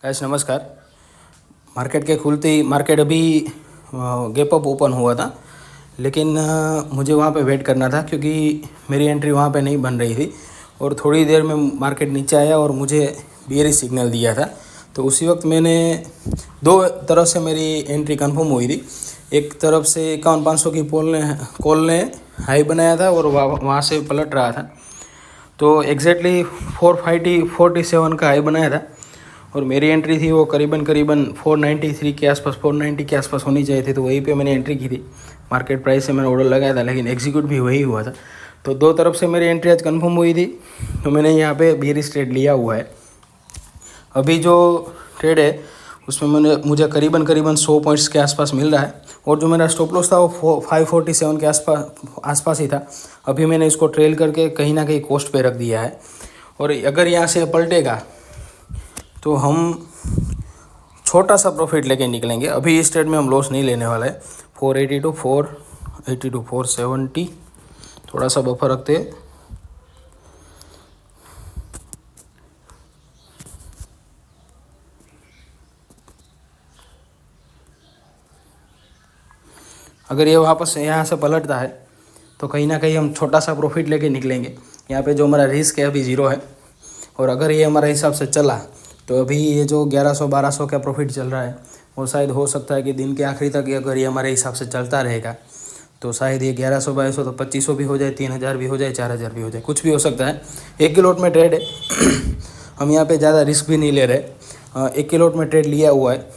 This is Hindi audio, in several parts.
गाइस नमस्कार। मार्केट के खुलते ही मार्केट अभी गैप अप ओपन हुआ था, लेकिन मुझे वहाँ पे वेट करना था क्योंकि मेरी एंट्री वहाँ पे नहीं बन रही थी और थोड़ी देर में मार्केट नीचे आया और मुझे बियरिश सिग्नल दिया था। तो उसी वक्त मैंने दो तरफ से मेरी एंट्री कंफर्म हुई थी। एक तरफ से 51,500 की कॉल ने हाई बनाया था और वहाँ से पलट रहा था, तो एग्जैक्टली 447 का हाई बनाया था और मेरी एंट्री थी वो करीबन 493 के आसपास 490 के आसपास होनी चाहिए थी। तो वहीं पे मैंने एंट्री की थी। मार्केट प्राइस से मैंने ऑर्डर लगाया था, लेकिन एग्जीक्यूट भी वही हुआ था। तो दो तरफ से मेरी एंट्री आज कंफर्म हुई थी, तो मैंने यहाँ पे बियरिश ट्रेड लिया हुआ है। अभी जो ट्रेड है उसमें मुझे करीबन 100 पॉइंट्स के आसपास मिल रहा है और जो मेरा स्टॉप लॉस था वो 547 के आसपास ही था। अभी मैंने इसको ट्रेल करके कहीं ना कहीं कॉस्ट पे रख दिया है और अगर यहाँ से पलटेगा तो हम छोटा सा प्रॉफिट लेके निकलेंगे। अभी इस ट्रेड में हम लॉस नहीं लेने वाला है। 480 टू 470 थोड़ा सा बफर रखते हैं। अगर ये वापस यहाँ से पलटता है तो कहीं ना कहीं हम छोटा सा प्रॉफिट लेके निकलेंगे। यहाँ पे जो हमारा रिस्क है अभी ज़ीरो है और अगर ये हमारे हिसाब से चला तो अभी ये जो 1100-1200 का प्रॉफिट चल रहा है वो शायद हो सकता है कि दिन के आखिरी तक अगर ये हमारे हिसाब से चलता रहेगा तो शायद ये 1100-2200 तो 2500 भी हो जाए, 3000 भी हो जाए, 4000 भी हो जाए, कुछ भी हो सकता है। एक की लॉट में ट्रेड है। हम यहाँ पे ज़्यादा रिस्क भी नहीं ले रहे। एक की लॉट में ट्रेड लिया हुआ है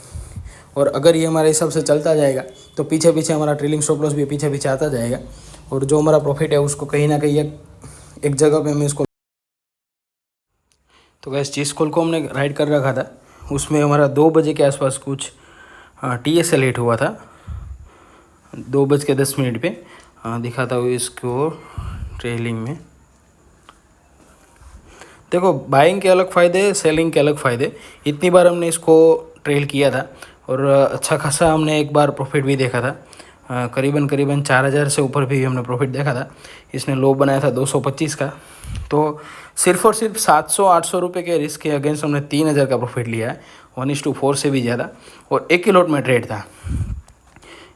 और अगर ये हमारे हिसाब से चलता जाएगा तो पीछे पीछे हमारा ट्रेलिंग स्टॉप लॉस भी पीछे पीछे आता जाएगा और जो हमारा प्रॉफिट है उसको कहीं ना कहीं एक जगह पे मैं इसको। तो गैस जिस कॉल को हमने राइड कर रखा था उसमें हमारा 2 बजे के आसपास कुछ TSL हिट हुआ था। 2:10 पे दिखाता हूँ इसको ट्रेलिंग में। देखो, बाइंग के अलग फ़ायदे, सेलिंग के अलग फ़ायदे। इतनी बार हमने इसको ट्रेल किया था और अच्छा खासा हमने एक बार प्रॉफिट भी देखा था। करीबन 4000 से ऊपर भी हमने प्रॉफिट देखा था। इसने लो बनाया था 225 का। तो सिर्फ और सिर्फ 700-800 रुपये के रिस्क के अगेंस्ट हमने 3000 का प्रॉफिट लिया है, 1:4 से भी ज़्यादा। और एक ही लॉट में ट्रेड था।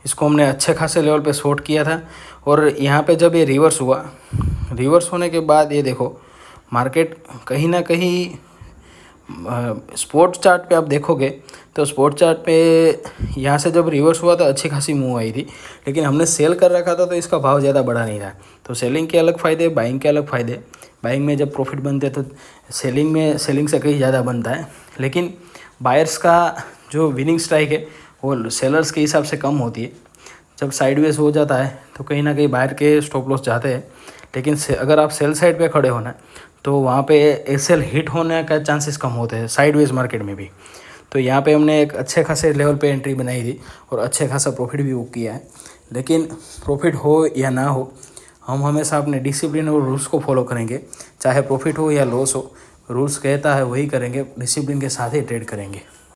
इसको हमने अच्छे खासे लेवल पे शॉर्ट किया था और यहाँ पे जब ये रिवर्स हुआ, रिवर्स होने के बाद ये देखो मार्केट कहीं ना कहीं स्पॉट चार्ट पे आप देखोगे तो स्पॉट चार्ट पे यहाँ से जब रिवर्स हुआ तो अच्छी खासी मूव आई थी, लेकिन हमने सेल कर रखा था तो इसका भाव ज़्यादा बढ़ा नहीं था। तो सेलिंग के अलग फ़ायदे, बाइंग के अलग फ़ायदे। बाइंग में जब प्रॉफिट बनते तो सेलिंग से कहीं ज़्यादा बनता है, लेकिन बायर्स का जो विनिंग स्ट्राइक है वो सेलर्स के हिसाब से कम होती है। जब साइडवेज हो जाता है तो कहीं ना कहीं बायर के स्टॉप लॉस जाते हैं, लेकिन अगर आप सेल साइड पे खड़े होना तो वहाँ पे एसएल हिट होने का चांसेस कम होते हैं साइडवेज मार्केट में भी। तो यहाँ पे हमने एक अच्छे खासे लेवल पे एंट्री बनाई थी और अच्छे खासा प्रॉफिट भी बुक किया है। लेकिन प्रॉफिट हो या ना हो, हम हमेशा अपने डिसिप्लिन और रूल्स को फॉलो करेंगे। चाहे प्रॉफिट हो या लॉस हो, रूल्स कहता है वही करेंगे, डिसिप्लिन के साथ ही ट्रेड करेंगे।